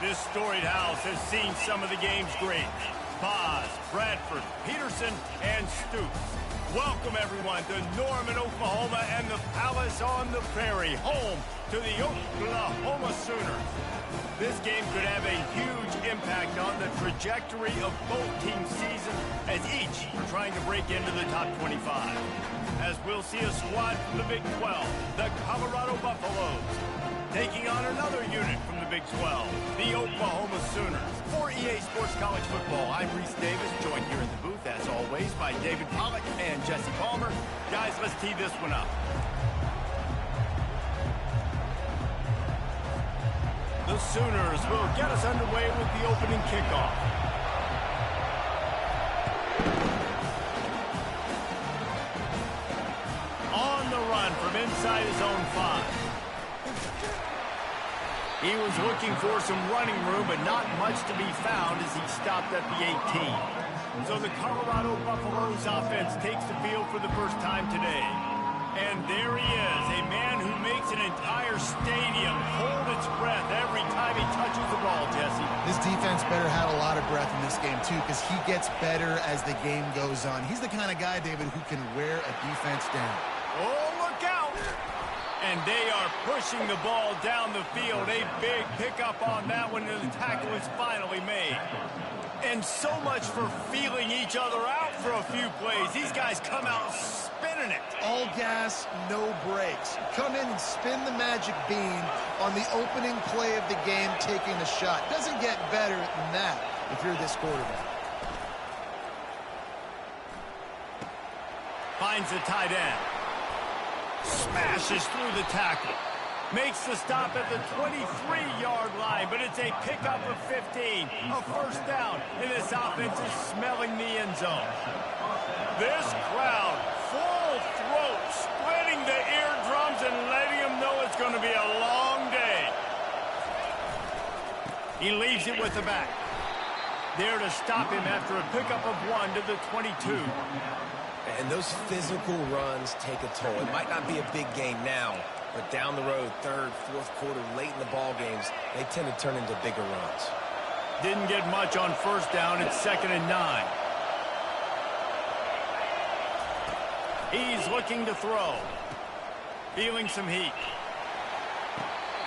This storied house has seen some of the game's greats. Boz, Bradford, Peterson, and Stoops. Welcome, everyone, to Norman, Oklahoma, and the Palace on the Prairie, home to the Oklahoma Sooners. This game could have a huge impact on the trajectory of both teams' seasons as each are trying to break into the top 25. As we'll see a squad from the Big 12, the Colorado Buffaloes, taking on another unit from the Big 12, the Oklahoma Sooners. For EA Sports College Football, I'm Reese Davis, joined here in the booth, as always, by David Pollack and Jesse Palmer. Guys, let's tee this one up. The Sooners will get us underway with the opening kickoff. On the run from inside his own 5. He was looking for some running room, but not much to be found as he stopped at the 18. So the Colorado Buffaloes offense takes the field for the first time today. And there he is, a man who makes an entire stadium hold its breath every time he touches the ball, Jesse. This defense better have a lot of breath in this game, too, because he gets better as the game goes on. He's the kind of guy, David, who can wear a defense down. Oh, look out! And they are pushing the ball down the field. A big pickup on that one, and the tackle is finally made. And so much for feeling each other out for a few plays. These guys come out spinning it. All gas, no brakes. Come in and spin the magic bean on the opening play of the game, taking a shot. Doesn't get better than that if you're this quarterback. Finds the tight end. Smashes through the tackle. Makes the stop at the 23-yard line, but it's a pickup of 15. A first down, and this offense is smelling the end zone. This crowd, full throat, splitting the eardrums and letting them know it's going to be a long day. He leaves it with the back. There to stop him after a pickup of 1 to the 22. And those physical runs take a toll. It might not be a big game now, but down the road, third, fourth quarter, late in the ball games, they tend to turn into bigger runs. Didn't get much on first down. It's 2nd and 9. He's looking to throw. Feeling some heat.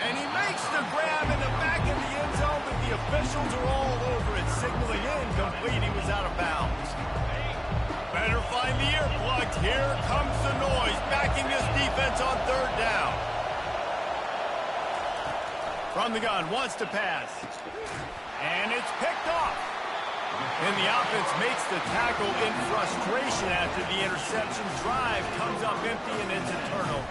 And he makes the grab in the back of the end zone, but the officials are all over it, signaling incomplete. He was out of bounds. Better find the earplugs. Here comes the noise, backing this defense on 3rd down. From the gun, wants to pass. And it's picked off. And the offense makes the tackle in frustration after the interception. Drive comes up empty, and it's a turnover.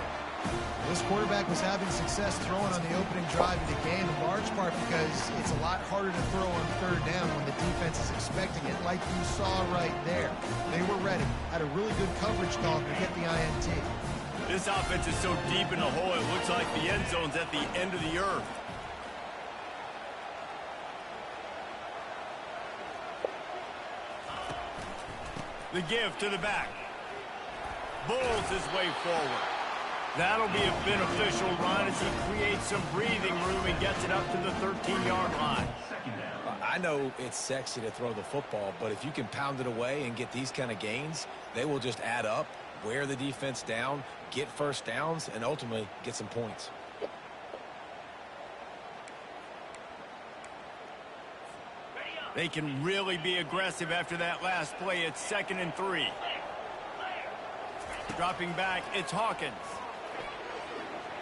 This quarterback was having success throwing on the opening drive of the game, in large part because it's a lot harder to throw on 3rd down when the defense is expecting it, like you saw right there. They were ready, had a really good coverage call to get the INT. This offense is so deep in the hole, it looks like the end zone's at the end of the earth. The give to the back. Bulls his way forward. That'll be a beneficial run as he creates some breathing room and gets it up to the 13-yard line. I know it's sexy to throw the football, but if you can pound it away and get these kind of gains, they will just add up, wear the defense down, get first downs, and ultimately get some points. They can really be aggressive after that last play. It's 2nd and 3. Dropping back, it's Hawkins.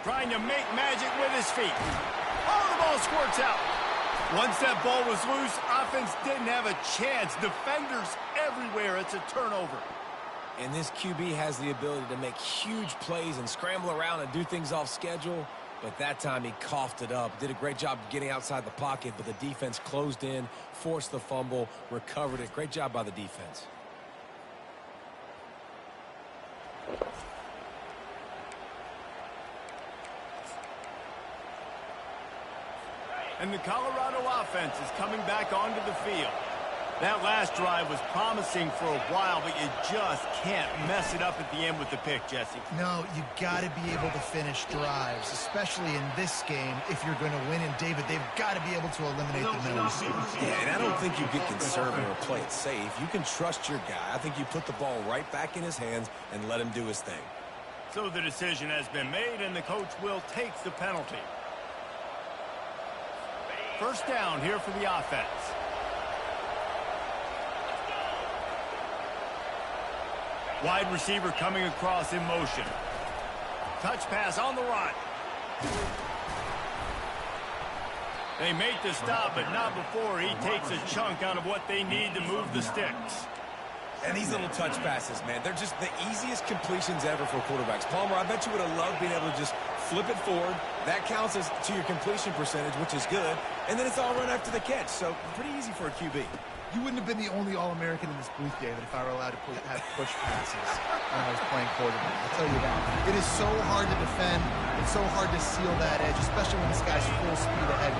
Trying to make magic with his feet. Oh, the ball squirts out. Once that ball was loose, offense didn't have a chance. Defenders everywhere. It's a turnover. And this QB has the ability to make huge plays and scramble around and do things off schedule. But that time he coughed it up. Did a great job of getting outside the pocket, but the defense closed in, forced the fumble, recovered it. Great job by the defense. And the Colorado offense is coming back onto the field. That last drive was promising for a while, but you just can't mess it up at the end with the pick, Jesse. No, you got to be able to finish drives, especially in this game if you're going to win. And, David, they've got to be able to eliminate the middle. Yeah, and I don't think you get conservative or play it safe. You can trust your guy. I think you put the ball right back in his hands and let him do his thing. So the decision has been made, and the coach will take the penalty. First down here for the offense. Wide receiver coming across in motion. Touch pass on the run. They make the stop, but not before he takes a chunk out of what they need to move the sticks. And these little touch passes, man, they're just the easiest completions ever for quarterbacks. Palmer, I bet you would have loved being able to just flip it forward. That counts as to your completion percentage, which is good. And then it's all run after the catch, so pretty easy for a QB. You wouldn't have been the only All-American in this booth, David, if I were allowed to have push passes when I was playing quarterback. I'll tell you that. It is so hard to defend. It's so hard to seal that edge, especially when this guy's full speed ahead.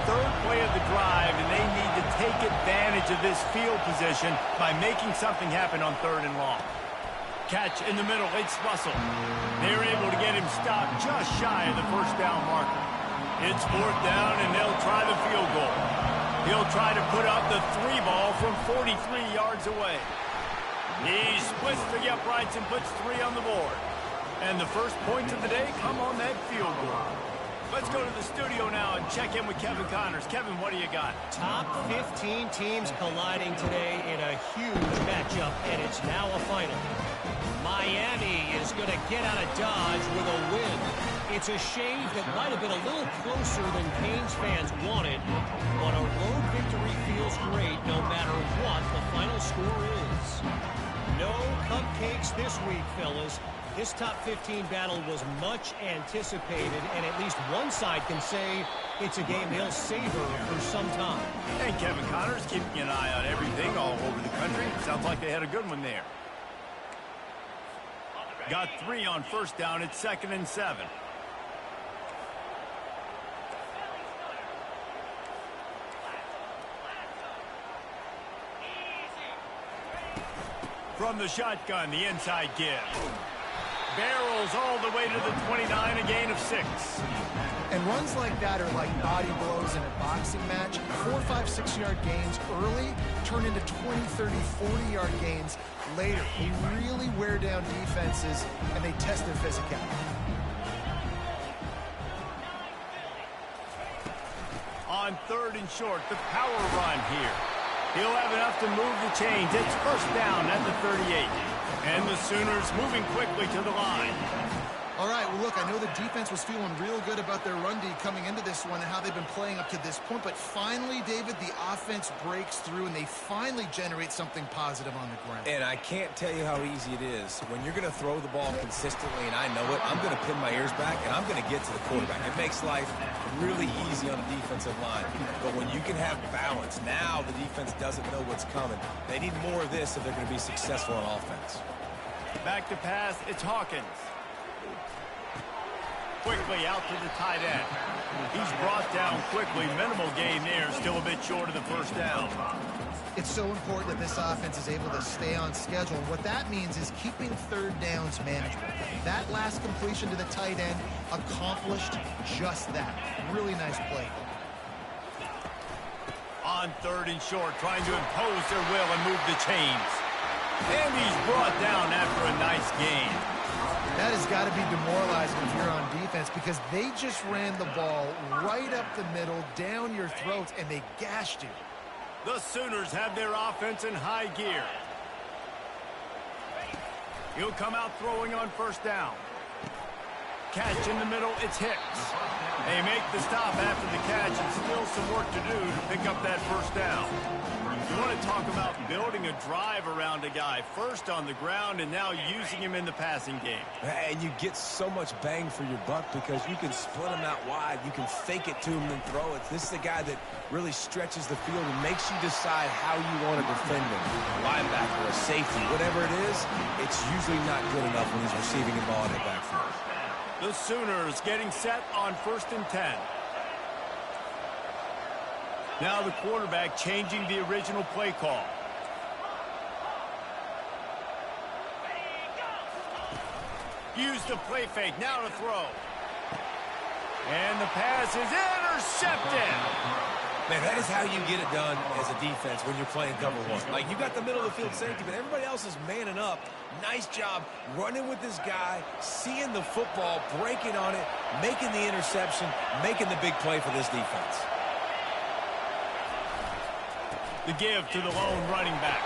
Third play of the drive, and they need to take advantage of this field position by making something happen on 3rd and long. Catch in the middle. It's Russell. They're able to get him stopped just shy of the first down marker. It's 4th down, and they'll try the field goal. He'll try to put up the 3 ball from 43 yards away. He splits the uprights and puts 3 on the board. And the first points of the day come on that field goal. Let's go to the studio now and check in with Kevin Connors. Kevin, what do you got? Top 15 teams colliding today in a huge matchup, and it's now a final. Miami is going to get out of Dodge with a win. It's a shave that might have been a little closer than Canes fans wanted, but a road victory feels great no matter what the final score is. No cupcakes this week, fellas. This top 15 battle was much anticipated, and at least one side can say it's a game they'll savor for some time. And Kevin Connors keeping an eye on everything all over the country. Sounds like they had a good one there. Got 3 on first down. It's 2nd and 7. From the shotgun, the inside give. Barrels all the way to the 29, a gain of 6. And runs like that are like body blows in a boxing match. 4, 5, 6-yard gains early turn into 20, 30, 40-yard gains later. They really wear down defenses, and they test their physicality. On 3rd and short, the power run here. He'll have enough to move the chains. It's first down at the 38. And the Sooners moving quickly to the line. All right, well, look, I know the defense was feeling real good about their run D coming into this one and how they've been playing up to this point. But finally, David, the offense breaks through, and they finally generate something positive on the ground. And I can't tell you how easy it is. When you're going to throw the ball consistently, and I know it, I'm going to pin my ears back, and I'm going to get to the quarterback. It makes life really easy on a defensive line. But when you can have balance, now the defense doesn't know what's coming. They need more of this if they're going to be successful on offense. Back to pass, it's Hawkins. Quickly out to the tight end. He's brought down quickly. Minimal gain there. Still a bit short of the first down. It's so important that this offense is able to stay on schedule. And what that means is keeping 3rd downs manageable. That last completion to the tight end accomplished just that. Really nice play. On 3rd and short, trying to impose their will and move the chains. And he's brought down after a nice gain. That has got to be demoralizing if you're on defense, because they just ran the ball right up the middle, down your throats, and they gashed you. The Sooners have their offense in high gear. He'll come out throwing on first down. Catch in the middle, it's Hicks. They make the stop after the catch, and still some work to do to pick up that first down. You want to talk about building a drive around a guy, first on the ground and now using him in the passing game. And you get so much bang for your buck because you can split him out wide. You can fake it to him and throw it. This is a guy that really stretches the field and makes you decide how you want to defend him. A linebacker, a safety, whatever it is, it's usually not good enough when he's receiving the ball in the backfield. The Sooners getting set on 1st and 10. Now the quarterback changing the original play call. Use the play fake. Now to throw. And the pass is intercepted. Man, that is how you get it done as a defense when you're playing cover one. Like, you got the middle of the field safety, but everybody else is manning up. Nice job running with this guy, seeing the football, breaking on it, making the interception, making the big play for this defense. The give to the lone running back.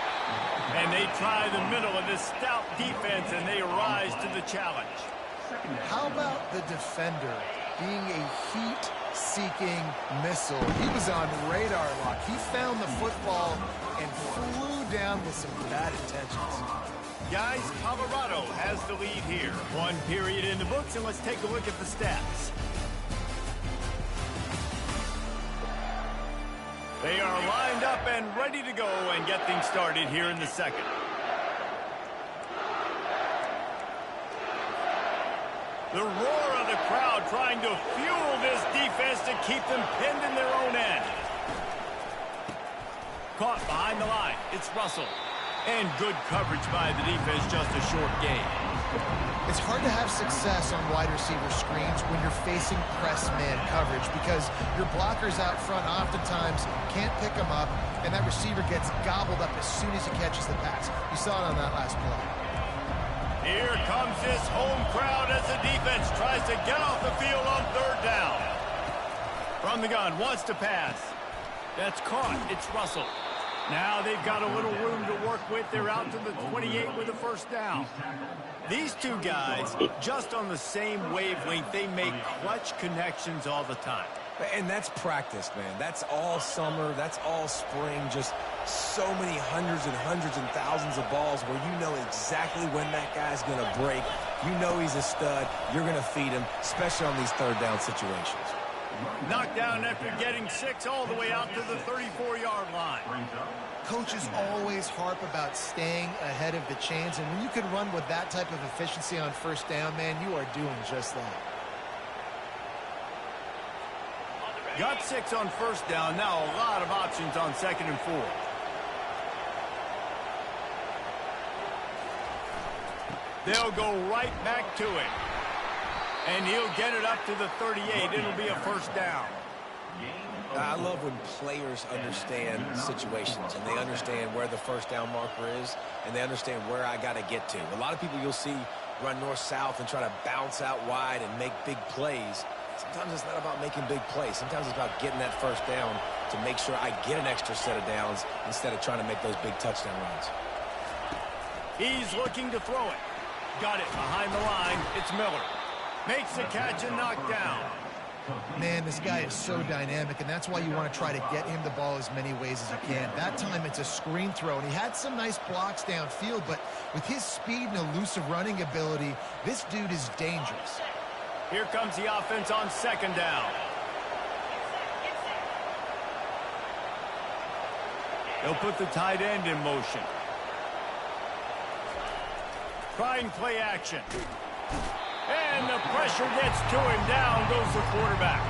And they try the middle of this stout defense, and they rise to the challenge. How about the defender being a heat-seeking missile? He was on radar lock. He found the football and flew down with some bad intentions. Guys, Colorado has the lead here. One period in the books, and let's take a look at the stats. They are lined up and ready to go and get things started here in the second. The roar of the crowd trying to fuel this defense to keep them pinned in their own end. Caught behind the line. It's Russell. And good coverage by the defense, just a short gain. It's hard to have success on wide receiver screens when you're facing press man coverage because your blockers out front oftentimes can't pick them up, and that receiver gets gobbled up as soon as he catches the pass. You saw it on that last play. Here comes this home crowd as the defense tries to get off the field on third down. From the gun, wants to pass. That's caught. It's Russell. Now they've got a little room to work with. They're out to the 28 with a first down. These two guys, just on the same wavelength, they make clutch connections all the time. And that's practice, man. That's all summer. That's all spring. Just so many hundreds and thousands of balls where you know exactly when that guy's going to break. You know he's a stud. You're going to feed him, especially on these third down situations. Knocked down after getting 6 all the way out to the 34-yard line. Coaches always harp about staying ahead of the chains, and when you can run with that type of efficiency on first down, man, you are doing just that. Got 6 on first down. Now a lot of options on second and 4. They'll go right back to it. And he'll get it up to the 38. It'll be a first down. I love when players understand situations and they understand where the first down marker is and they understand where I got to get to. A lot of people you'll see run north-south and try to bounce out wide and make big plays. Sometimes it's not about making big plays. Sometimes it's about getting that first down to make sure I get an extra set of downs instead of trying to make those big touchdown runs. He's looking to throw it. Got it behind the line. It's Miller. Makes the catch and knocked down. Man, this guy is so dynamic, and that's why you want to try to get him the ball as many ways as you can. That time it's a screen throw, and he had some nice blocks downfield, but with his speed and elusive running ability, this dude is dangerous. Here comes the offense on second down. They'll put the tight end in motion. Trying play action. And the pressure gets to him. Down goes the quarterback.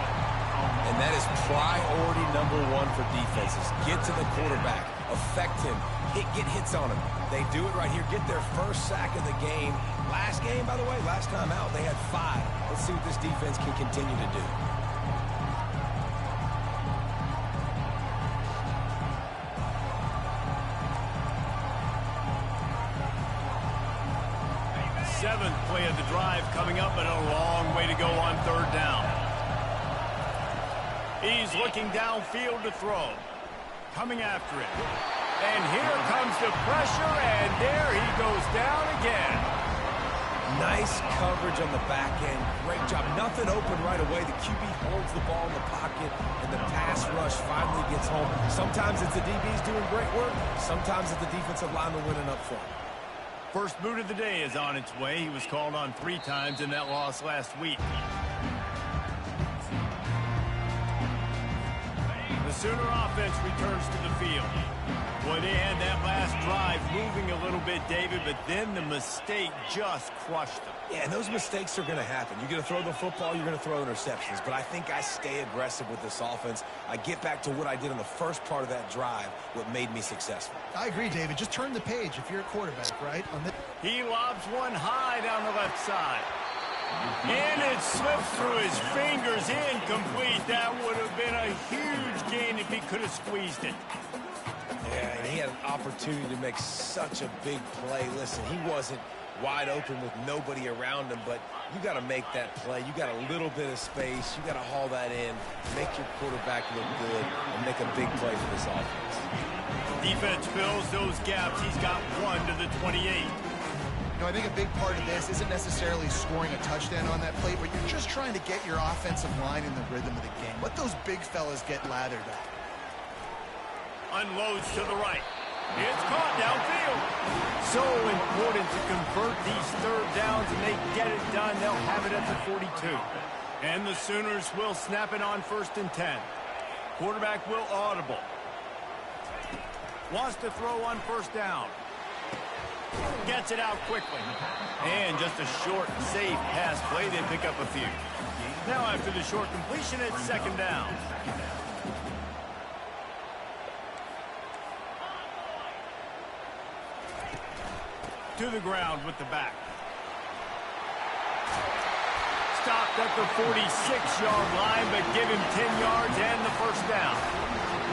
And that is priority number one for defenses. Get to the quarterback. Affect him. Get hits on him. They do it right here. Get their first sack of the game. Last game, by the way, last time out, they had 5. Let's see what this defense can continue to do. Seventh play of the drive coming up, and a long way to go on third down. He's looking downfield to throw. Coming after it. And here comes the pressure, and there he goes down again. Nice coverage on the back end. Great job. Nothing open right away. The QB holds the ball in the pocket, and the pass rush finally gets home. Sometimes it's the DBs doing great work. Sometimes it's the defensive lineman winning up front. First boot of the day is on its way. He was called on 3 times in that loss last week. The Sooner offense returns to the field. Boy, they had that last drive moving a little bit, David, but then the mistake just crushed them. Yeah, and those mistakes are going to happen. You're going to throw the football, you're going to throw interceptions. But I think I stay aggressive with this offense. I get back to what I did in the first part of that drive, what made me successful. I agree, David. Just turn the page if you're a quarterback, right? He lobs one high down the left side. And it slips through his fingers, incomplete. That would have been a huge gain if he could have squeezed it. Yeah, and he had an opportunity to make such a big play. Listen, he wasn't wide open with nobody around him, but you got to make that play. You got a little bit of space. You got to haul that in, make your quarterback look good, and make a big play for this offense. Defense fills those gaps. He's got one to the 28. You know, I think a big part of this isn't necessarily scoring a touchdown on that play, but you're just trying to get your offensive line in the rhythm of the game. Let those big fellas get lathered up. Unloads to the right. It's caught downfield. So important to convert these third downs, and they get it done. They'll have it at the 42. And the Sooners will snap it on 1st and 10. Quarterback will audible. Wants to throw on 1st down. Gets it out quickly. And just a short, safe pass play. They pick up a few. Now after the short completion, it's 2nd down. To the ground with the back. Stopped at the 46-yard line, but give him 10 yards and the 1st down.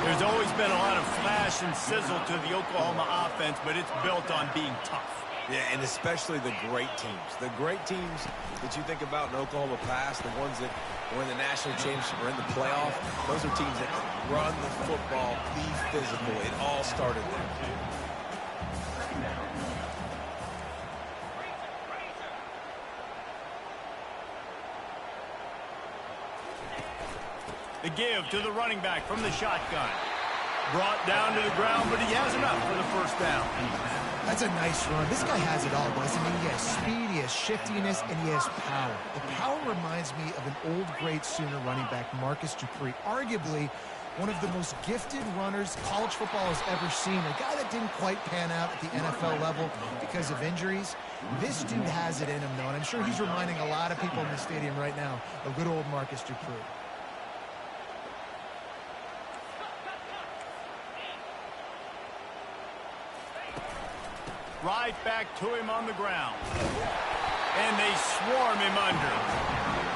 There's always been a lot of flash and sizzle to the Oklahoma offense, but it's built on being tough. Yeah, and especially the great teams. The great teams that you think about in Oklahoma past, the ones that were in the national championship or in the playoff, those are teams that run the football, be physical. It all started there. The give to the running back from the shotgun. Brought down to the ground, but he has enough for the 1st down. That's a nice run. This guy has it all, boys. I mean, he has speed, he has shiftiness, and he has power. The power reminds me of an old, great Sooner running back, Marcus Dupree. Arguably one of the most gifted runners college football has ever seen. A guy that didn't quite pan out at the NFL level because of injuries. This dude has it in him, though, and I'm sure he's reminding a lot of people in the stadium right now of good old Marcus Dupree. Right back to him on the ground. And they swarm him under.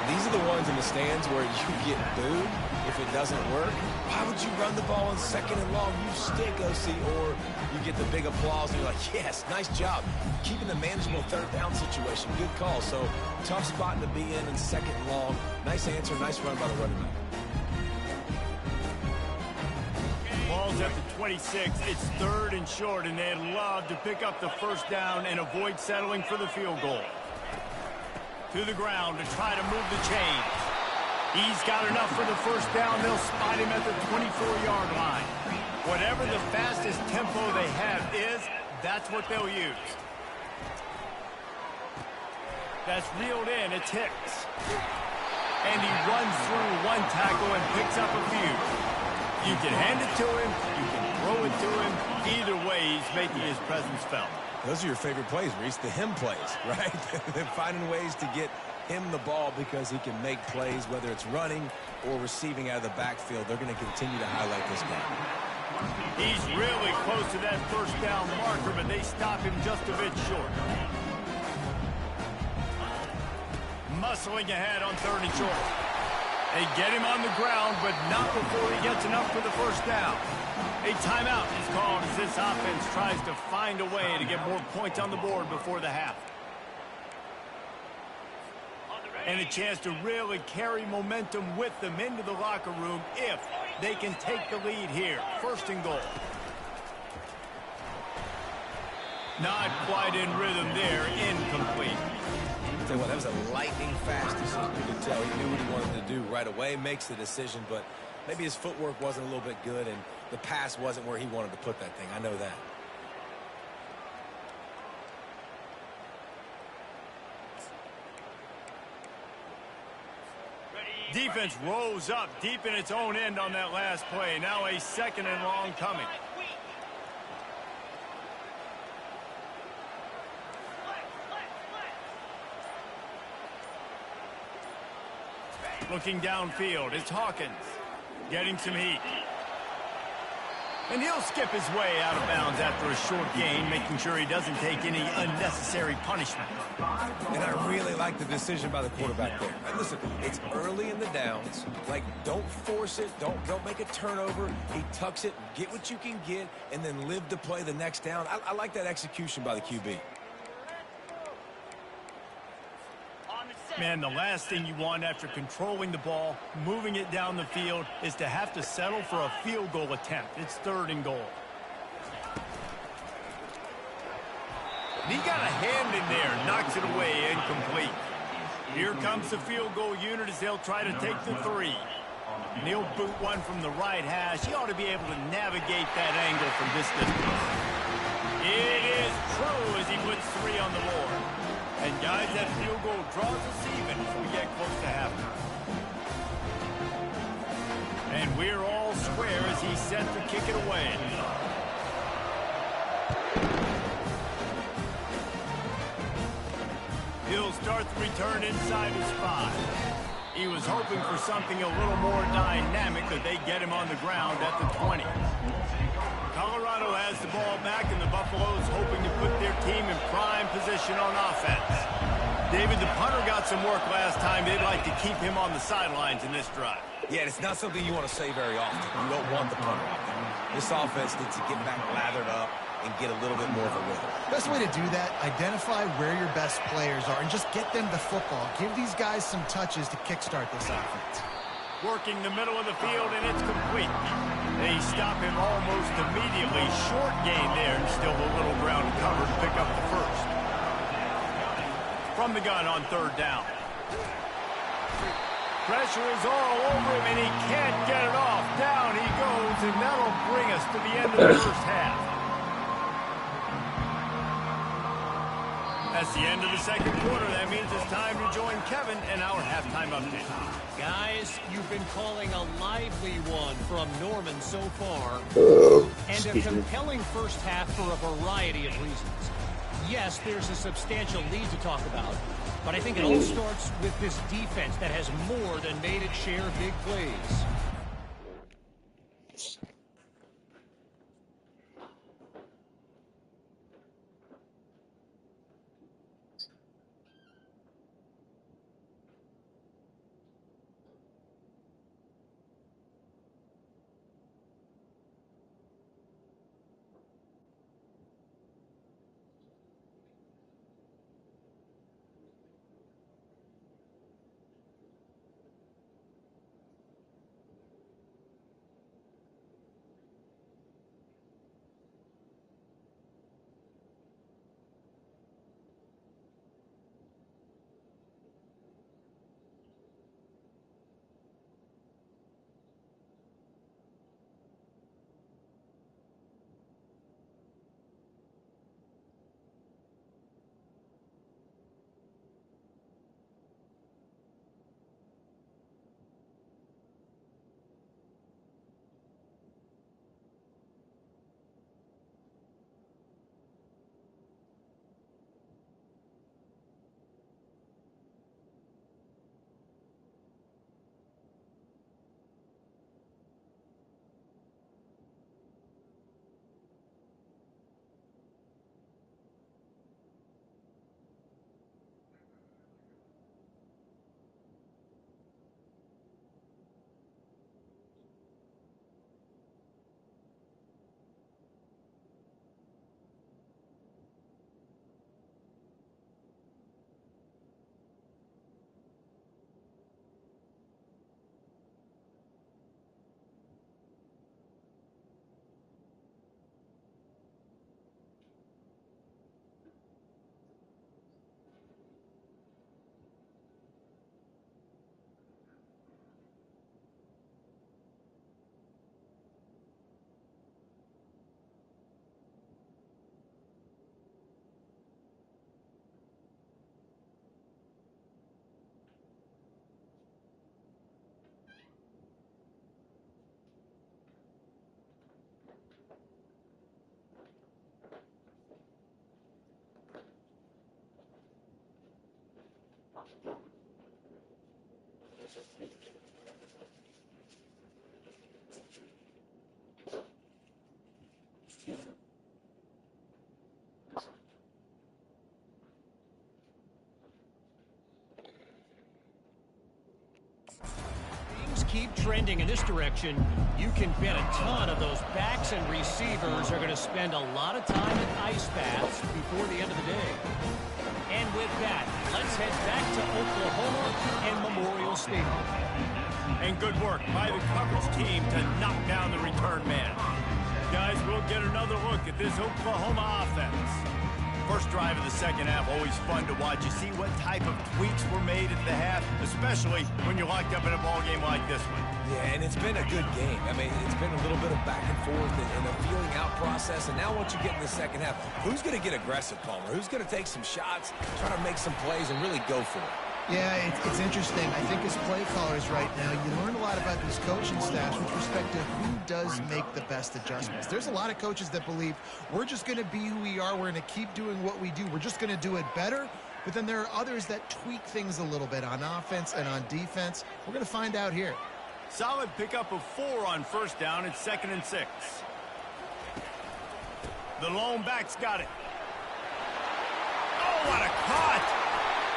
These are the ones in the stands where you get booed if it doesn't work. Why would you run the ball on 2nd and long? You stick, OC, or you get the big applause and you're like, yes, nice job. Keeping the manageable 3rd down situation. Good call. So tough spot to be in 2nd and long. Nice answer, nice run by the running back. Ball's at the 26. It's 3rd and short, and they'd love to pick up the 1st down and avoid settling for the field goal. To the ground to try to move the chains. He's got enough for the 1st down. They'll spot him at the 24-yard line. Whatever the fastest tempo they have is, that's what they'll use. That's reeled in. It's Hicks. And he runs through one tackle and picks up a few. You can hand it to him, you can throw it to him. Either way, he's making his presence felt. Those are your favorite plays, Reese, the him plays, right? They're finding ways to get him the ball because he can make plays, whether it's running or receiving out of the backfield. They're going to continue to highlight this guy. He's really close to that 1st down marker, but they stop him just a bit short. Muscling ahead on 3rd and short. They get him on the ground, but not before he gets enough for the 1st down. A timeout is called as this offense tries to find a way to get more points on the board before the half. And a chance to really carry momentum with them into the locker room if they can take the lead here. 1st and goal. Not quite in rhythm there. Incomplete. Tell you what, that was a lightning-fast decision. You could tell he knew what he wanted to do right away, makes the decision, but maybe his footwork wasn't a little bit good, and the pass wasn't where he wanted to put that thing. I know that. Defense rose up deep in its own end on that last play. Now a 2nd and long coming. Looking downfield, it's Hawkins getting some heat. And he'll skip his way out of bounds after a short gain, making sure he doesn't take any unnecessary punishment. And I really like the decision by the quarterback there. And listen, it's early in the downs. Like, don't force it. Don't make a turnover. He tucks it, get what you can get, and then live to play the next down. I like that execution by the QB. Man, the last thing you want after controlling the ball, moving it down the field, is to have to settle for a field goal attempt. It's 3rd and goal. He got a hand in there, knocks it away, incomplete. Here comes the field goal unit as they'll try to take the 3. And he'll boot one from the right hash. He ought to be able to navigate that angle from this distance. It is true as he puts 3 on the board. And guys, that field goal draws us even as we get close to halftime. And we're all square as he's set to kick it away. He'll start the return inside his 5. He was hoping for something a little more dynamic, but they get him on the ground at the 20. Colorado has the ball back, and the Buffaloes hoping to put their team in prime position on offense. David, the punter got some work last time. They'd like to keep him on the sidelines in this drive. Yeah, it's not something you want to say very often. You don't want the punter out there. This offense needs to get back lathered up and get a little bit more of a rhythm. Best way to do that, identify where your best players are and just get them the football. Give these guys some touches to kickstart this offense. Working the middle of the field, and it's complete. They stop him almost immediately. Short gain there, and still a little ground covered to pick up the 1st. From the gun on 3rd down. Pressure is all over him, and he can't get it off. Down he goes, and that'll bring us to the end of the 1st half. That's the end of the 2nd quarter. That means it's time to join Kevin and our halftime update. Guys, you've been calling a lively one from Norman so far. And a compelling first half for a variety of reasons. Yes, there's a substantial lead to talk about, but I think it all starts with this defense that has more than made it share big plays. Keep trending in this direction, you can bet a ton of those backs and receivers are going to spend a lot of time in ice baths before the end of the day. And with that, let's head back to Oklahoma and Memorial Stadium. And good work by the coverage team to knock down the return man. Guys, we'll get another look at this Oklahoma offense. First drive of the second half, always fun to watch. You see what type of tweaks were made at the half, especially when you're locked up in a ball game like this one. Yeah, and it's been a good game. I mean, it's been a little bit of back and forth and a feeling out process. And now once you get in the second half, who's going to get aggressive, Palmer? Who's going to take some shots, try to make some plays, and really go for it? Yeah, it's interesting. I think as play callers right now, you learn a lot about these coaching staffs with respect to who does make the best adjustments. There's a lot of coaches that believe we're just going to be who we are. We're going to keep doing what we do. We're just going to do it better. But then there are others that tweak things a little bit on offense and on defense. We're going to find out here. Solid pickup of 4 on first down. It's 2nd and 6. The lone back's got it. Oh, what a cut!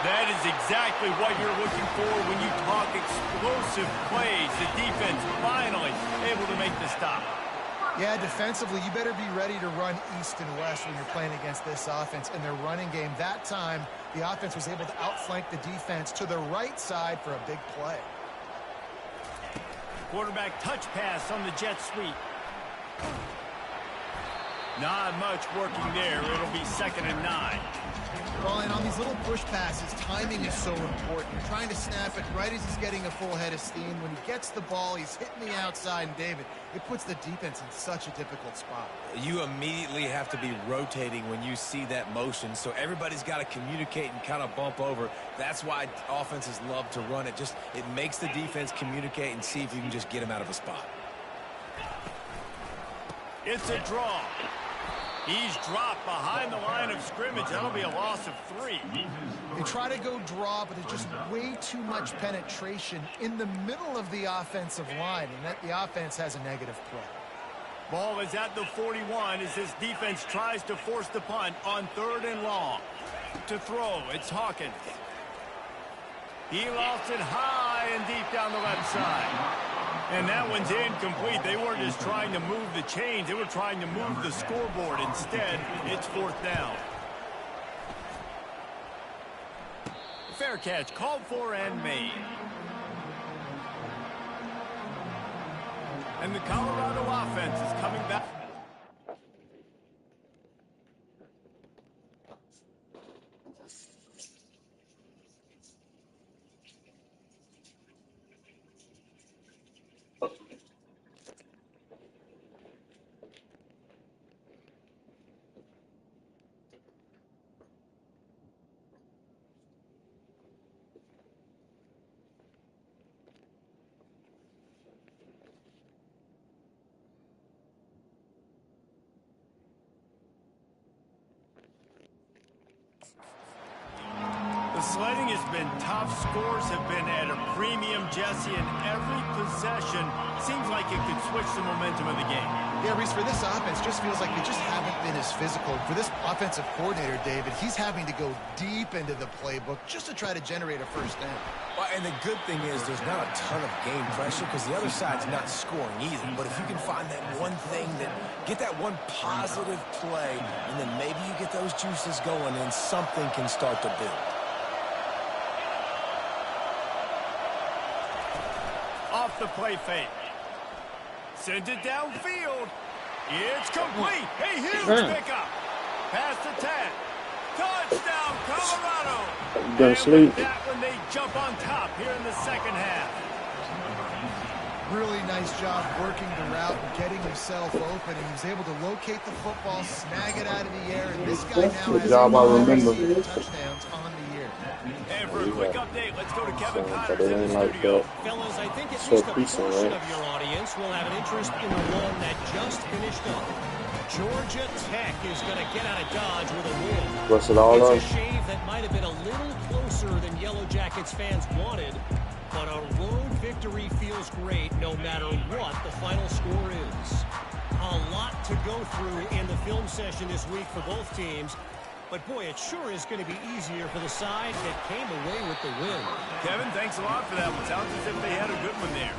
That is exactly what you're looking for when you talk explosive plays. The defense finally able to make the stop. Yeah, defensively, you better be ready to run east and west when you're playing against this offense. In their running game, that time, the offense was able to outflank the defense to the right side for a big play. Quarterback touch pass on the jet sweep. Not much working there. It'll be 2nd and 9. Well, and on these little push passes, timing is so important. You're trying to snap it right as he's getting a full head of steam. When he gets the ball, he's hitting the outside, and David, it puts the defense in such a difficult spot. You immediately have to be rotating when you see that motion, so everybody's got to communicate and kind of bump over. That's why offenses love to run it. It makes the defense communicate and see if you can just get him out of a spot. It's a draw. He's dropped behind the line of scrimmage. That'll be a loss of 3. They try to go draw, but there's just way too much penetration in the middle of the offensive line, and that the offense has a negative play. Ball is at the 41 as this defense tries to force the punt on 3rd and long. To throw, it's Hawkins. He lost it high and deep down the left side. And that one's incomplete. They weren't just trying to move the chains. They were trying to move the scoreboard. Instead, it's 4th down. Fair catch called for and made. And the Colorado offense is coming back. Sledding has been tough. Scores have been at a premium, Jesse, and every possession seems like it could switch the momentum of the game. Yeah, Reese, for this offense, just feels like they just haven't been as physical. For this offensive coordinator, David, he's having to go deep into the playbook just to try to generate a first down. Well, and the good thing is there's not a ton of game pressure because the other side's not scoring either. But if you can find that one thing, get that one positive play, and then maybe you get those juices going and something can start to build. Off the play fake. Sends it downfield. It's complete. A huge pickup. Past the 10. Touchdown, Colorado. And with that one, they jump on top here in the second half. Really nice job working the route and getting himself open. And he was able to locate the football, snag it out of the air, and this guy now has 5 receiving touchdowns on the year. And for a quick update, let's go to Kevin Connors in the studio. Fellas, I think at least a portion of your audience will have an interest in the one that just finished up. Georgia Tech is going to get out of Dodge with a win. What's it all It's on? a shave that might have been a little closer closer than Yellow Jackets fans wanted, but a road victory feels great no matter what the final score is. A lot to go through in the film session this week for both teams, but boy, it sure is going to be easier for the side that came away with the win. Kevin, thanks a lot for that one. Sounds as if they had a good one there.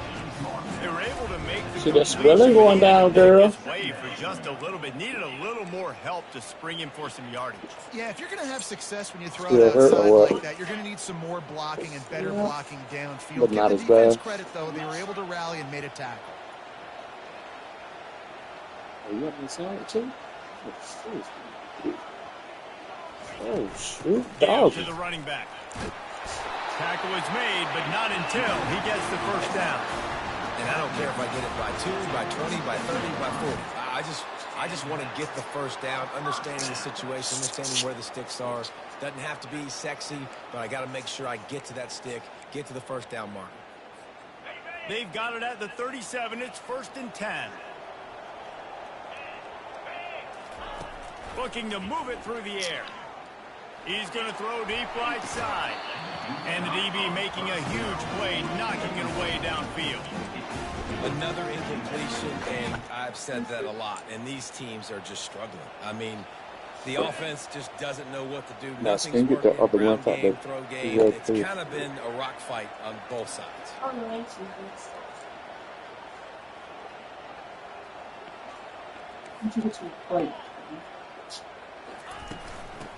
They were able to make the See the sprilling going down, girl. way for just a little bit. Needed a little more help to spring him for some yardage. Yeah, if you're going to have success when you throw Yeah, it hurt or outside what? like that, you're going to need some more blocking and better blocking downfield. But Give not the as defense bad. credit, though. They were able to rally and made a tackle. Are you up inside too? Oh shoot, dog. To the running back. Tackle is made, but not until he gets the first down. And I don't care if I get it by 2, by 20, by 30, by 40. I just want to get the first down, understanding the situation, understanding where the sticks are. Doesn't have to be sexy, but I got to make sure I get to that stick, get to the first down marker. They've got it at the 37. It's 1st and 10. Looking to move it through the air. He's going to throw deep right side. And the DB making a huge play, knocking it away downfield. Another incompletion, and I've said that a lot, and these teams are just struggling. I mean, the offense just doesn't know what to do. Now, Nothing's can you get the working. other Ground one out game, there? throw game. Yeah, It's please. kind of been a rock fight on both sides.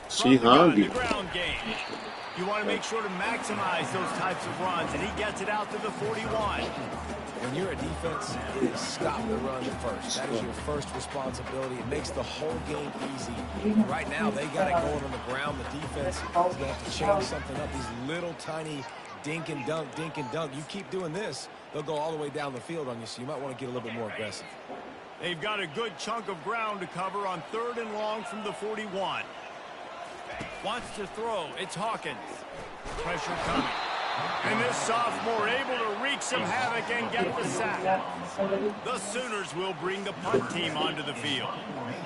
She From the gun, hungry. the ground game. You want to make sure to maximize those types of runs, and he gets it out to the 41. When you're a defense, you stop the run first. That is your first responsibility. It makes the whole game easy. Right now, they got it going on the ground. The defense is going to have to change something up. These little tiny dink and dunk, dink and dunk. You keep doing this, they'll go all the way down the field on you, so you might want to get a little bit more aggressive. They've got a good chunk of ground to cover on 3rd and long from the 41. Wants to throw. It's Hawkins. Pressure coming. And this sophomore able to wreak some havoc and get the sack. The Sooners will bring the punt team onto the field.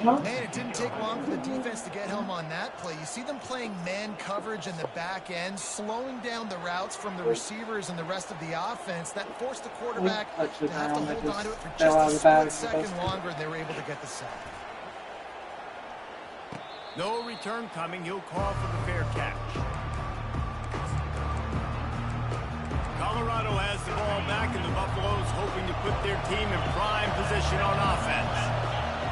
Man, it didn't take long for the defense to get home on that play. You see them playing man coverage in the back end, slowing down the routes from the receivers and the rest of the offense. That forced the quarterback to have to hold on to it for just a split second longer, and they were able to get the sack. No return coming. He'll call for the fair catch. Colorado has the ball back, and the Buffaloes hoping to put their team in prime position on offense.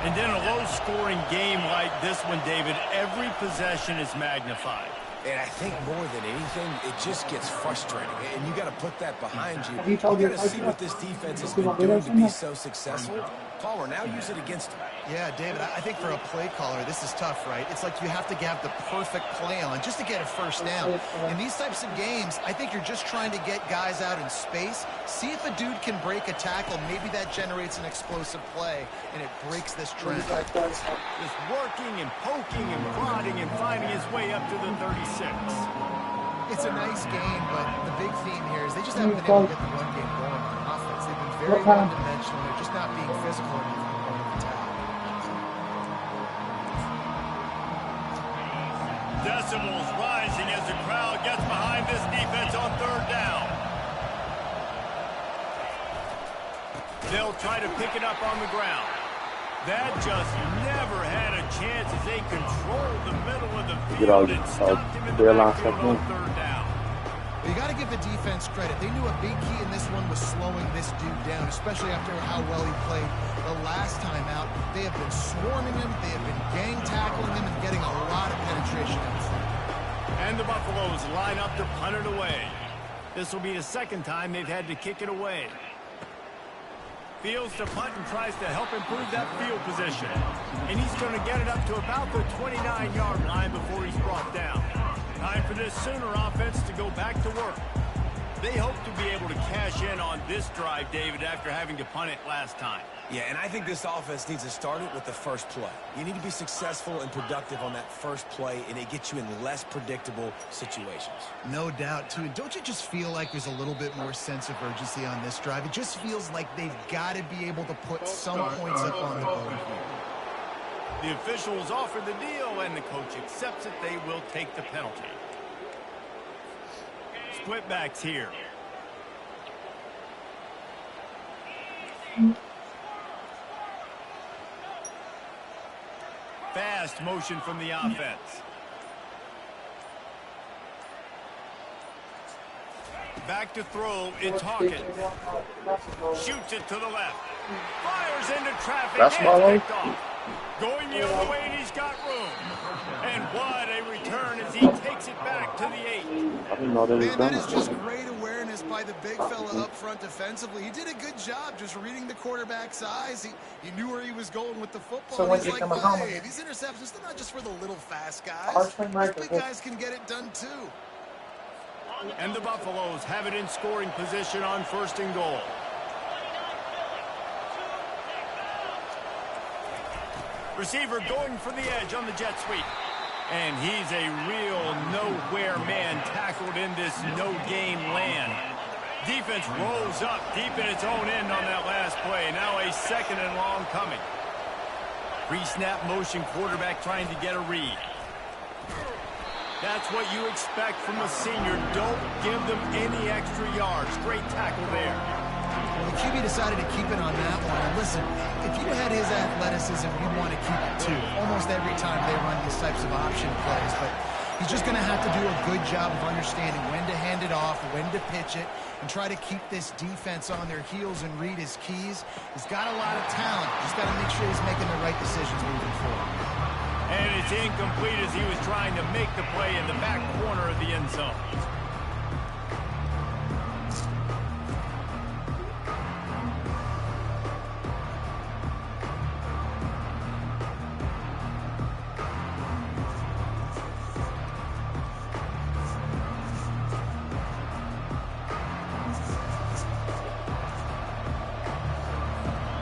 And in a low-scoring game like this one, David, every possession is magnified. And I think more than anything, it just gets frustrating. And you got to put that behind you. you told You your got to see coach what this defense has you been gonna do doing this to or be not? so successful. Caller, now use it against them. Yeah, David, I think for a play caller, this is tough, right? It's like you have to have the perfect play on just to get a first down. In these types of games, I think you're just trying to get guys out in space, see if a dude can break a tackle. Maybe that generates an explosive play, and it breaks this trend. Just working and poking and prodding and finding his way up to the 36. It's a nice game, but the big theme here is they just haven't been able to get the run game going on offense. They've been very one-dimensional. They're just not being physical enough in the moment of attack. Decibels rising as the crowd gets behind this defense on 3rd down. They'll try to pick it up on the ground. That just never had a chance as they controlled the middle of the field and stopped him in the backfield on 3rd down. You got to give the defense credit. They knew a big key in this one was slowing this dude down, especially after how well he played the last time out. They have been swarming him. They have been gang tackling him and getting a lot of penetration in front. And the Buffaloes line up to punt it away. This will be the 2nd time they've had to kick it away. Fields to punt and tries to help improve that field position. And he's going to get it up to about the 29-yard line before he's brought down. Time for this Sooner offense to go back to work. They hope to be able to cash in on this drive, David, after having to punt it last time. Yeah, and I think this offense needs to start it with the first play. You need to be successful and productive on that first play, and it gets you in less predictable situations. No doubt, too. Don't you just feel like there's a little bit more sense of urgency on this drive? It just feels like they've got to be able to put some points up on the board here. The officials offer the deal, and the coach accepts it. They will take the penalty. split backs here. Fast motion from the offense. Back to throw, it's Hawkins. Shoots it to the left. Fires into traffic. That's my way. Picked off. Going the other way, and he's got room. And what a return as he takes it back to the 8. I didn't know that was Man, that done. is just great awareness by the big fella up front defensively. He did a good job just reading the quarterback's eyes. He knew where he was going with the football. So when He's you like, come home hey, again? these interceptions, they're not just for the little fast guys. Archway These big guys can get it done too. And the Buffaloes have it in scoring position on 1st and goal. Receiver going for the edge on the jet sweep. And he's a real nowhere man tackled in this no-gain land. Defense rolls up deep in its own end on that last play. Now a 2nd and long coming. Pre-snap motion, quarterback trying to get a read. That's what you expect from a senior. Don't give them any extra yards. Great tackle there. Well, the QB decided to keep it on that one. And listen, if you had his athleticism, you'd want to keep it too. Almost every time they run these types of option plays. But he's just going to have to do a good job of understanding when to hand it off, when to pitch it, and try to keep this defense on their heels and read his keys. He's got a lot of talent. He's got to make sure he's making the right decisions moving forward. And it's incomplete as he was trying to make the play in the back corner of the end zone.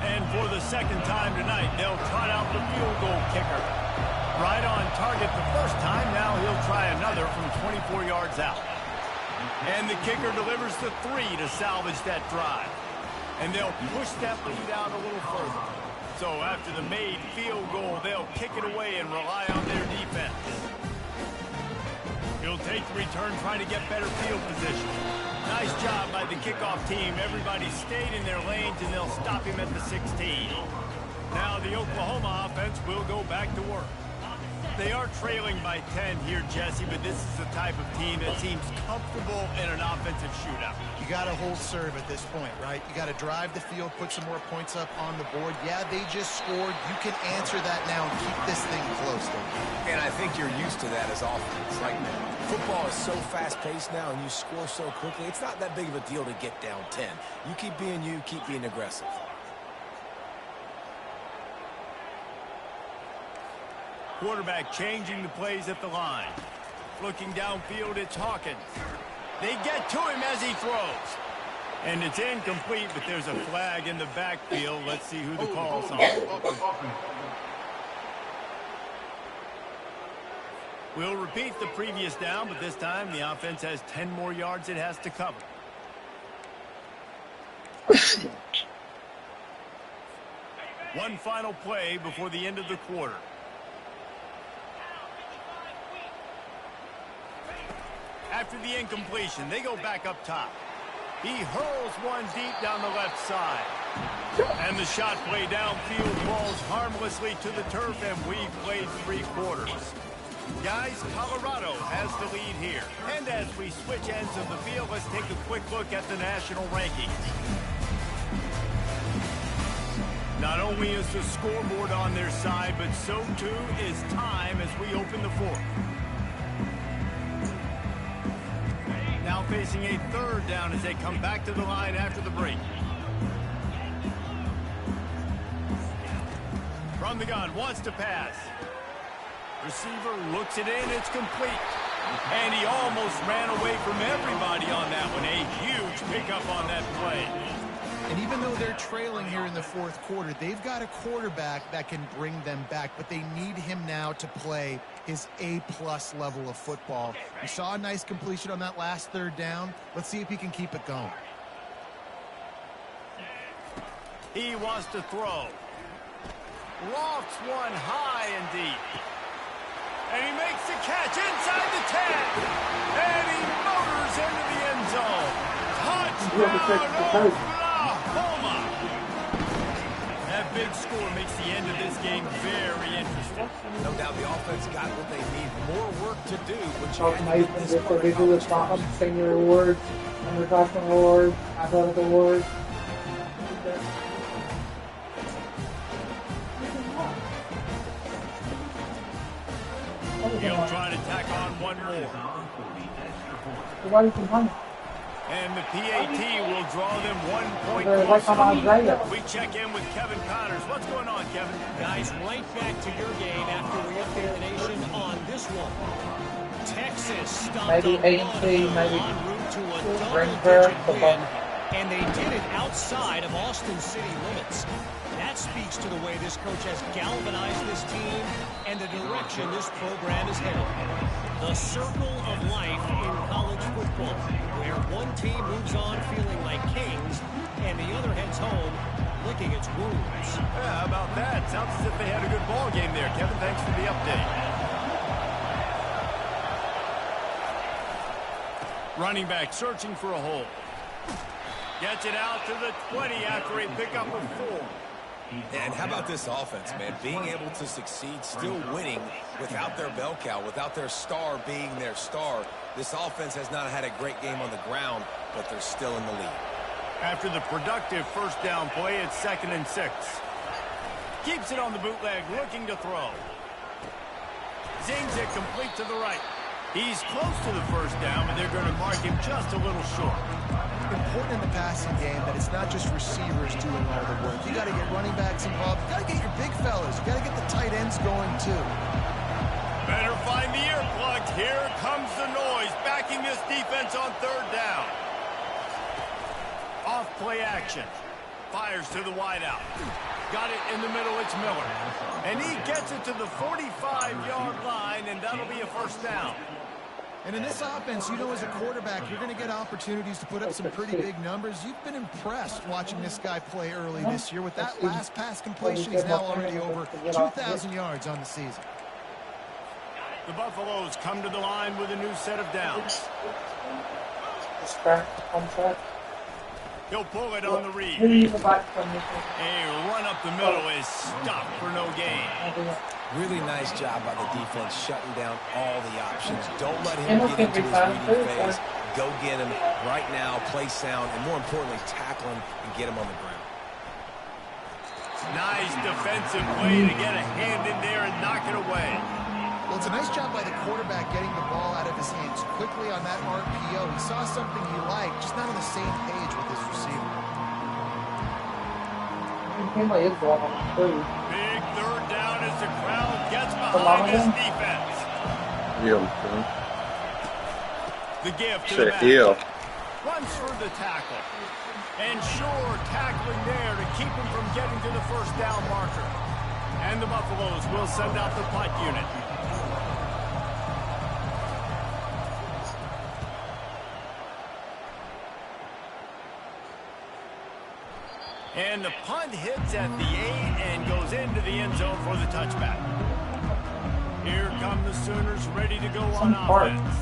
And for the 2nd time tonight, they'll trot out the field goal kicker. Right on target the first time. Now he'll try another from 24 yards out. And the kicker delivers the 3 to salvage that drive. And they'll push that lead out a little further. So after the made field goal, they'll kick it away and rely on their defense. He'll take the return, trying to get better field position. Nice job by the kickoff team. Everybody stayed in their lanes, and they'll stop him at the 16. Now the Oklahoma offense will go back to work. They are trailing by 10 here, Jesse, but this is the type of team that seems comfortable in an offensive shootout. You got to hold serve at this point, right? You got to drive the field, put some more points up on the board. Yeah, they just scored. You can answer that now and keep this thing close, don't you? And I think you're used to that as offense. Like, football is so fast-paced now, and you score so quickly, it's not that big of a deal to get down 10. You keep being aggressive. Quarterback changing the plays at the line. Looking downfield, it's Hawkins. They get to him as he throws. And it's incomplete, but there's a flag in the backfield. Let's see who the call's on. We'll repeat the previous down, but this time the offense has 10 more yards it has to cover. One final play before the end of the quarter. After the incompletion, they go back up top. He hurls one deep down the left side. And the shot play downfield falls harmlessly to the turf, and we've played 3 quarters. Guys, Colorado has the lead here. And as we switch ends of the field, let's take a quick look at the national rankings. Not only is the scoreboard on their side, but so too is time as we open the 4th. Now facing a 3rd down as they come back to the line after the break. From the gun, wants to pass. Receiver looks it in, it's complete. And he almost ran away from everybody on that one. A huge pickup on that play. And even though they're trailing here in the 4th quarter, they've got a quarterback that can bring them back, but they need him now to play his A-plus level of football. We saw a nice completion on that last 3rd down. Let's see if he can keep it going. He wants to throw. Lofts one high and deep. And he makes the catch inside the 10. And he motors into the end Oklahoma! That big score makes the end of this game very interesting. No doubt the offense got what they need. More work to do, but you Talk had to nice get and this get part the regular accomplished first. senior awards, underclassmen awards, athletic awards. He'll try to tack on one more. And the PAT will draw them 1 point closer. We check in with Kevin Connors. What's going on, Kevin? Guys, right back to your game after we update the nation on this one. Texas stopped Maybe a AC, maybe en route to a Springbrook, double-digit win, and they did it outside of Austin City limits. That speaks to the way this coach has galvanized this team and the direction this program is headed. The circle of life in college football, where one team moves on feeling like kings and the other heads home licking its wounds. Yeah, how about that? Sounds as if they had a good ball game there. Kevin, thanks for the update. Running back searching for a hole. Gets it out to the 20 after a pickup of 4. And how about this offense, man? Being able to succeed, still winning without their bell cow, without their star being their star. This offense has not had a great game on the ground, but they're still in the lead. After the productive first down play, it's 2nd and 6. Keeps it on the bootleg, looking to throw. Zings it complete to the right. He's close to the first down, but they're going to mark him just a little short. Important in the passing game that it's not just receivers doing all the work. You got to get running backs involved. You got to get your big fellas. You got to get the tight ends going too. Better find the earplugs. Here comes the noise, backing this defense on 3rd down. Off play action. Fires to the wideout. Got it in the middle. It's Miller. And he gets it to the 45-yard line, and that'll be a first down. And in this offense, you know, as a quarterback, you're going to get opportunities to put up some pretty big numbers. You've been impressed watching this guy play early this year. With that last pass completion, he's now already over 2,000 yards on the season. The Buffaloes come to the line with a new set of downs. He'll pull it on the read. A run up the middle is stopped for no gain. Really nice job by the defense shutting down all the options. Don't let him get into his reading phase. Go get him right now, play sound, and more importantly, tackle him and get him on the ground. Nice defensive play to get a hand in there and knock it away. Well, it's a nice job by the quarterback getting the ball out of his hands quickly on that RPO. He saw something he liked, just not on the same page with his receiver. Big 3rd down as the crowd gets behind this defense. The give to the back. Runs through the tackle. And sure, tackling there to keep him from getting to the first down marker. And the Buffaloes will send out the punt unit. And the punt hits at the 8 and goes into the end zone for the touchback. Here come the Sooners ready to go on offense.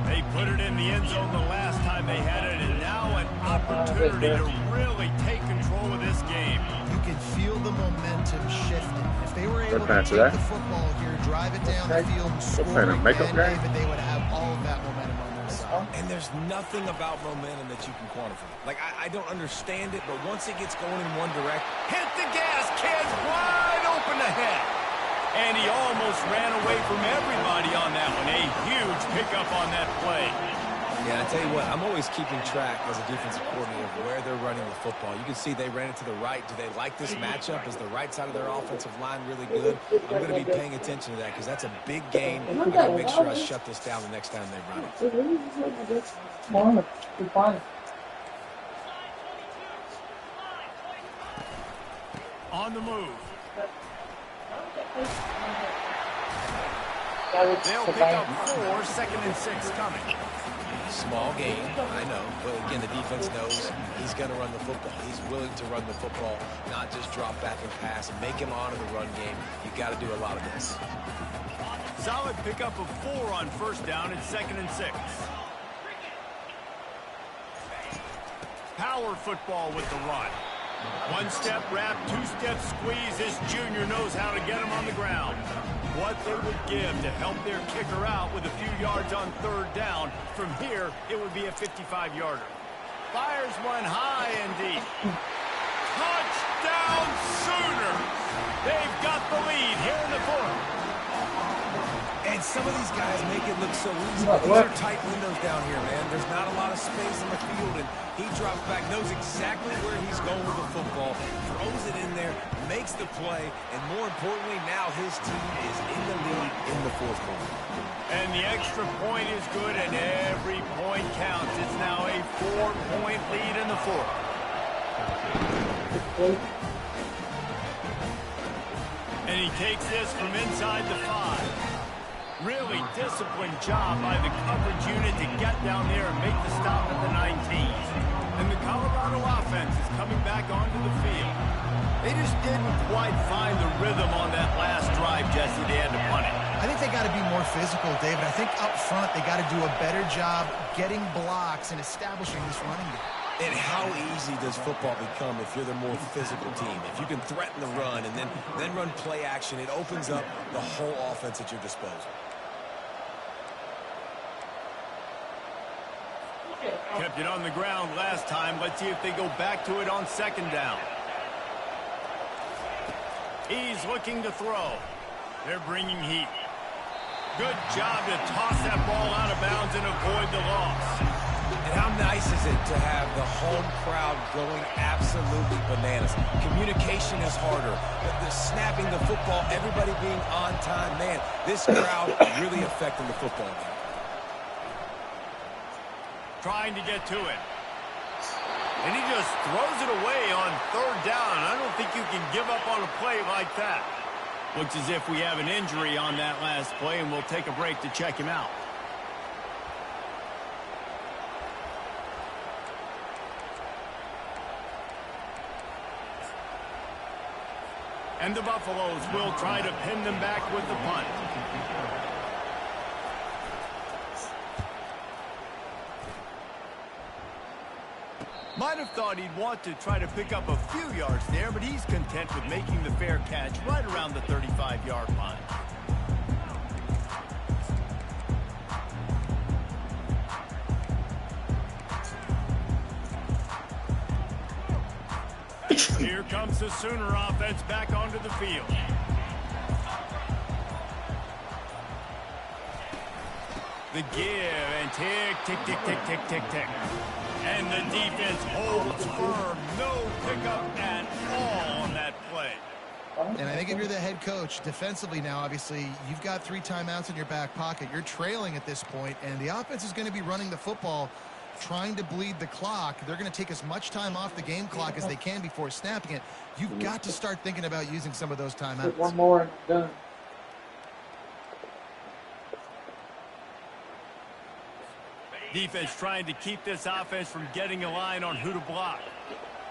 They put it in the end zone the last time they had it, and now an opportunity to really take control of this game. You can feel the momentum shifting. If they were able to take the football here, drive it down the field, and score again, David, they would have all of that momentum on their side. And there's nothing about momentum that you can quantify. Like, I don't understand it, but once it gets going in one direction, hit the gas, kids, wide open ahead. And he almost ran away from everybody on that one. A huge pickup on that play. Yeah, I tell you what, I'm always keeping track as a defensive coordinator of where they're running the football. You can see they ran it to the right. Do they like this matchup? Is the right side of their offensive line really good? I'm going to be paying attention to that because that's a big game. I'm going to make sure I shut this down the next time they run it. On the move. They'll pick up 4, 2nd and 6 coming. Small gain, I know, but again, the defense knows he's going to run the football. He's willing to run the football, not just drop back and pass and make him honor the run game. You got to do a lot of this. Solid pickup of 4 on first down and 2nd and 6. power football with the run. One-step wrap, two-step squeeze. This junior knows how to get him on the ground. What they would give to help their kicker out with a few yards on third down. From here, it would be a 55-yarder. Fires one high and deep. Touchdown Sooners! They've got the lead here in the fourth. And some of these guys make it look so easy. But these are tight windows down here, man. There's not a lot of space on the field, and he drops back, knows exactly where he's going with the football, throws it in there, makes the play, and more importantly, now his team is in the lead in the fourth quarter. And the extra point is good, and every point counts. It's now a 4-point lead in the fourth. And he takes this from inside the 5. Really disciplined job by the coverage unit to get down there and make the stop at the 19s. And the Colorado offense is coming back onto the field. They just didn't quite find the rhythm on that last drive, Jesse. They had to punt it. I think they got to be more physical, David. I think up front they got to do a better job getting blocks and establishing this running game. And how easy does football become if you're the more physical team? If you can threaten the run and then run play action, it opens up the whole offense at your disposal. Kept it on the ground last time. Let's see if they go back to it on second down. He's looking to throw. They're bringing heat. Good job to toss that ball out of bounds and avoid the loss. And how nice is it to have the home crowd going absolutely bananas? Communication is harder. The snapping the football, everybody being on time. Man, this crowd really affecting the football game. Trying to get to it. And he just throws it away on third down. I don't think you can give up on a play like that. Looks as if we have an injury on that last play, and we'll take a break to check him out. And the Buffaloes will try to pin them back with the punt. Might have thought he'd want to try to pick up a few yards there, but he's content with making the fair catch right around the 35-yard line. Here comes the Sooner offense back onto the field. The give and tick, tick, tick, tick, tick, tick, tick. And the defense holds firm. No pickup at all on that play. And I think if you're the head coach, defensively now, obviously, you've got 3 timeouts in your back pocket. You're trailing at this point, and the offense is going to be running the football, trying to bleed the clock. They're going to take as much time off the game clock as they can before snapping it. You've got to start thinking about using some of those timeouts. One more and I'm done. Defense trying to keep this offense from getting a line on who to block.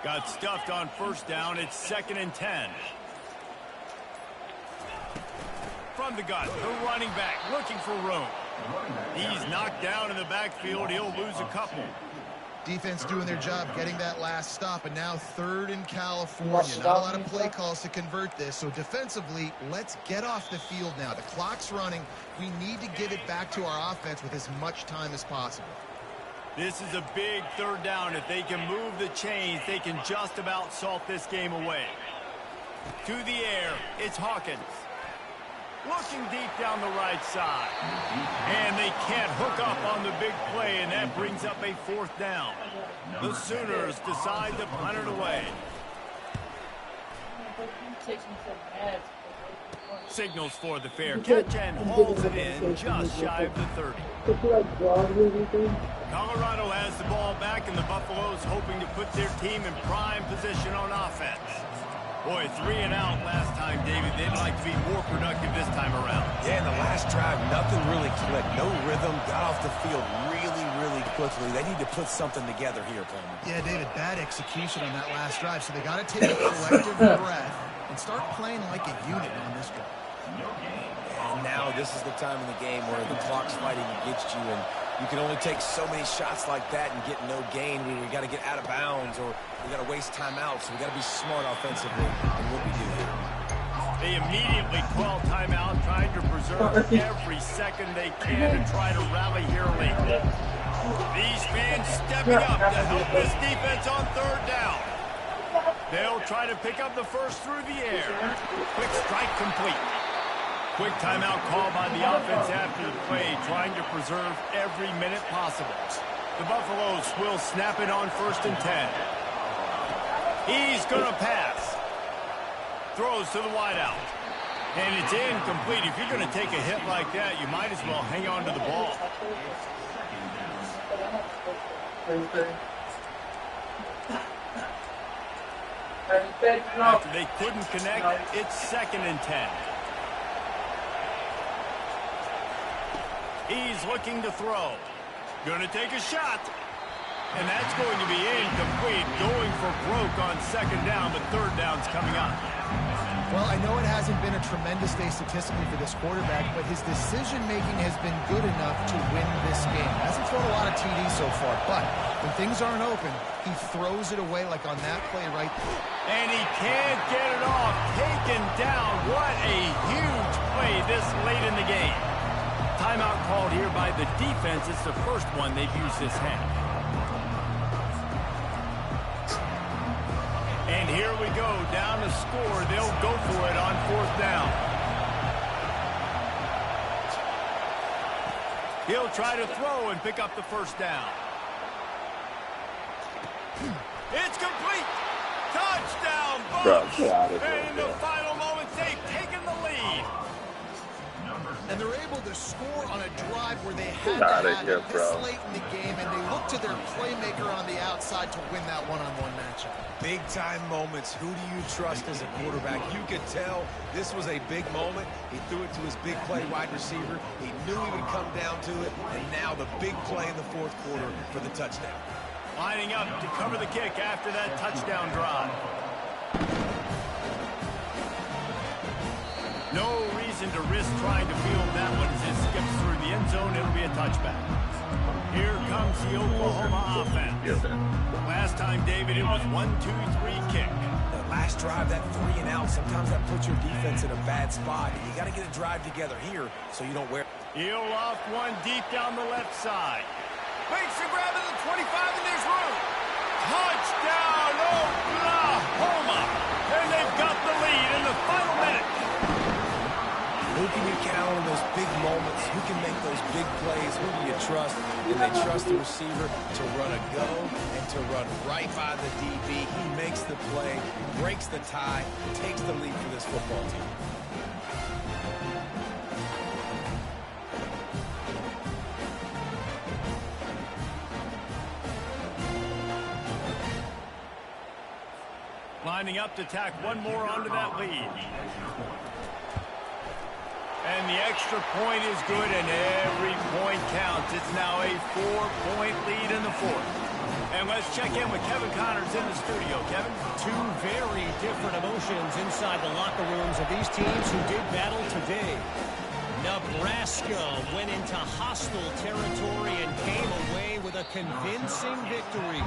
Got stuffed on first down. It's 2nd and 10. From the gun, the running back looking for room. He's knocked down in the backfield. He'll lose a couple. Defense doing their job, getting that last stop, and now 3rd in California. Not a lot of play calls to convert this, so defensively, let's get off the field now. The clock's running. We need to give it back to our offense with as much time as possible. This is a big 3rd down. If they can move the chains, they can just about salt this game away. To the air, it's Hawkins. Looking deep down the right side. And they can't hook up on the big play, and that brings up a 4th down. The Sooners decide to punt it away. Signals for the fair catch and holds it in just shy of the 30. Colorado has the ball back, and the Buffaloes hoping to put their team in prime position on offense. Boy, 3 and out last time, David. They'd like to be more productive this time around. Yeah, in the last drive, nothing really clicked. No rhythm, got off the field really, really quickly. They need to put something together here, Coleman. Yeah, David, bad execution on that last drive, so they got to take a collective breath and start playing like a unit on this drive. And now this is the time in the game where the clock's fighting against you, and You can only take so many shots like that and get no gain. We got to get out of bounds or we got to waste timeouts. So we got to be smart offensively in what we do here. They immediately call timeout, trying to preserve every second they can to try to rally here late. These fans stepping up to help this defense on third down. They'll try to pick up the first through the air. Quick strike complete. Quick timeout call by the offense after the play, trying to preserve every minute possible. The Buffaloes will snap it on 1st and 10. He's going to pass. Throws to the wideout. And it's incomplete. If you're going to take a hit like that, you might as well hang on to the ball. After they couldn't connect, it's 2nd and 10. He's looking to throw. Going to take a shot. And that's going to be incomplete. Going for broke on 2nd down, but 3rd down's coming up. Well, I know it hasn't been a tremendous day statistically for this quarterback, but his decision-making has been good enough to win this game. Hasn't thrown a lot of TDs so far, but when things aren't open, he throws it away like on that play right there. And he can't get it off. Taken down. What a huge play this late in the game. Timeout called here by the defense. It's the first one they've used this half. And here we go, down to score. They'll go for it on 4th down. He'll try to throw and pick up the 1st down. It's complete. Touchdown, Bucks. And in the final moments, they've taken the lead. And they're able to score on a drive where they had to have it this late in the game, and they look to their playmaker on the outside to win that one-on-one matchup. Big-time moments. Who do you trust as a quarterback? You could tell this was a big moment. He threw it to his big play wide receiver. He knew he would come down to it, and now the big play in the 4th quarter for the touchdown. Lining up to cover the kick after that touchdown drive. No reason to risk trying to field that one as it skips through the end zone. It'll be a touchback. Here comes the Oklahoma offense. Last time, David, it was 1-2-3 kick. That last drive, that 3 and out, sometimes that puts your defense in a bad spot. And you got to get a drive together here so you don't wear. He'll off one deep down the left side. Makes the grab at the 25, and there's room. Touchdown, Oklahoma! And they've got the lead in the final minute. Who can you count on those big moments? Who can make those big plays? Who do you trust? And they trust the receiver to run a go and to run right by the DB. He makes the play, breaks the tie, takes the lead for this football team. Lining up to tack one more onto that lead. And the extra point is good, and every point counts. It's now a 4-point lead in the 4th. And let's check in with Kevin Connors in the studio. Kevin? Two very different emotions inside the locker rooms of these teams who did battle today. Nebraska went into hostile territory and came away with a convincing victory.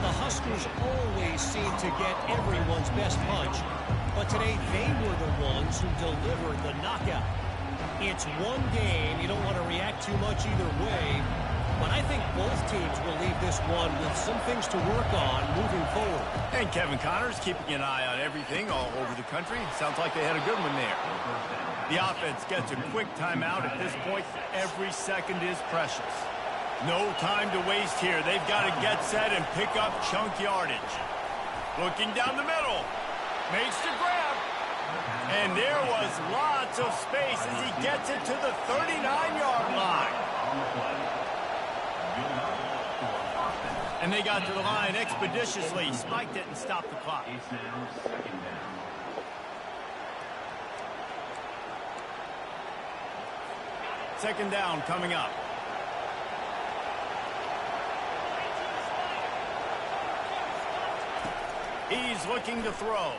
The Huskers always seem to get everyone's best punch, but today they were the ones who delivered the knockout. It's one game. You don't want to react too much either way, but I think both teams will leave this one with some things to work on moving forward. And Kevin Connors keeping an eye on everything all over the country. Sounds like they had a good one there. The offense gets a quick timeout at this point. Every second is precious. No time to waste here. They've got to get set and pick up chunk yardage. Looking down the middle. Makes the grab. And there was lots of space as he gets it to the 39-yard line. And they got to the line expeditiously. Spiked it and stopped the clock. Second down coming up. He's looking to throw.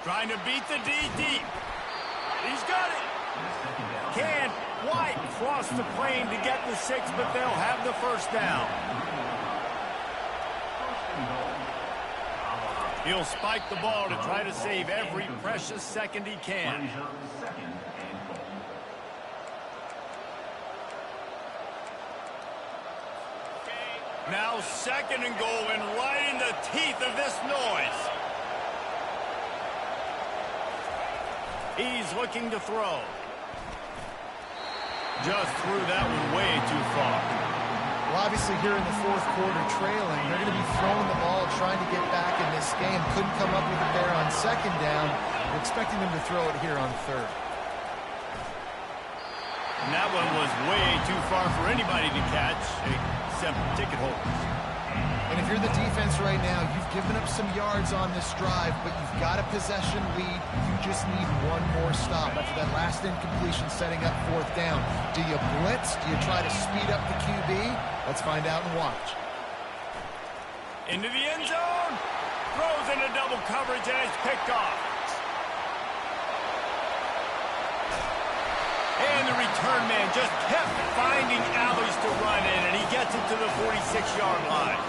Trying to beat the D deep. He's got it. Can't quite cross the plane to get the 6, but they'll have the first down. He'll spike the ball to try to save every precious second he can. Now 2nd and goal, and right in the teeth of this noise. He's looking to throw. Just threw that one way too far. Well, obviously here in the 4th quarter trailing, they're going to be throwing the ball, trying to get back in this game. Couldn't come up with it there on 2nd down. We're expecting them to throw it here on 3rd. And that one was way too far for anybody to catch, except ticket holders. And if you're the defense right now, you've given up some yards on this drive, but you've got a possession lead. You just need one more stop after that last incompletion setting up 4th down. Do you blitz? Do you try to speed up the QB? Let's find out and watch. Into the end zone. Throws into double coverage, and it's picked off. And the return man just kept finding alleys to run in, and he gets it to the 46-yard line.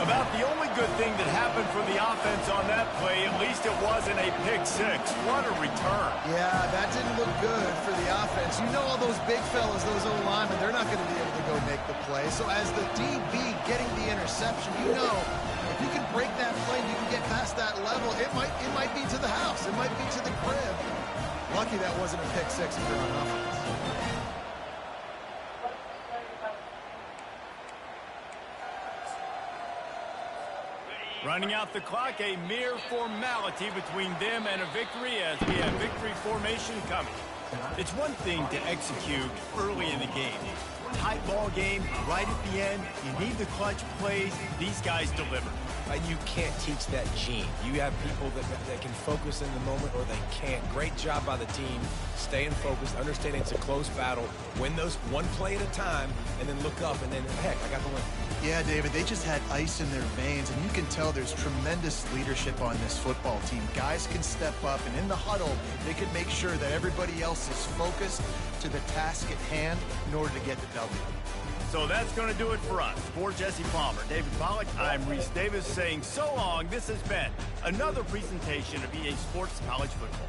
About the only good thing that happened for the offense on that play, at least it wasn't a pick 6. What a return. Yeah, that didn't look good for the offense. You know all those big fellas, those O-linemen, they're not going to be able to go make the play. So as the DB getting the interception, you know if you can break that play and you can get past that level, it might be to the house. It might be to the crib. Lucky that wasn't a pick 6 if you're on offense. Running out the clock, a mere formality between them and a victory as we have victory formation coming. It's one thing to execute early in the game. Tight ball game, right at the end, you need the clutch plays. These guys deliver. You can't teach that gene. You have people that can focus in the moment or they can't. Great job by the team, staying focused, understanding it's a close battle, win those one play at a time, and then look up, and then, heck, I got the win. Yeah, David, they just had ice in their veins, and you can tell there's tremendous leadership on this football team. Guys can step up, and in the huddle, they can make sure that everybody else is focused to the task at hand in order to get the W. So that's going to do it for us. For Jesse Palmer, David Pollack, I'm Reese Davis saying so long. This has been another presentation of EA Sports College Football.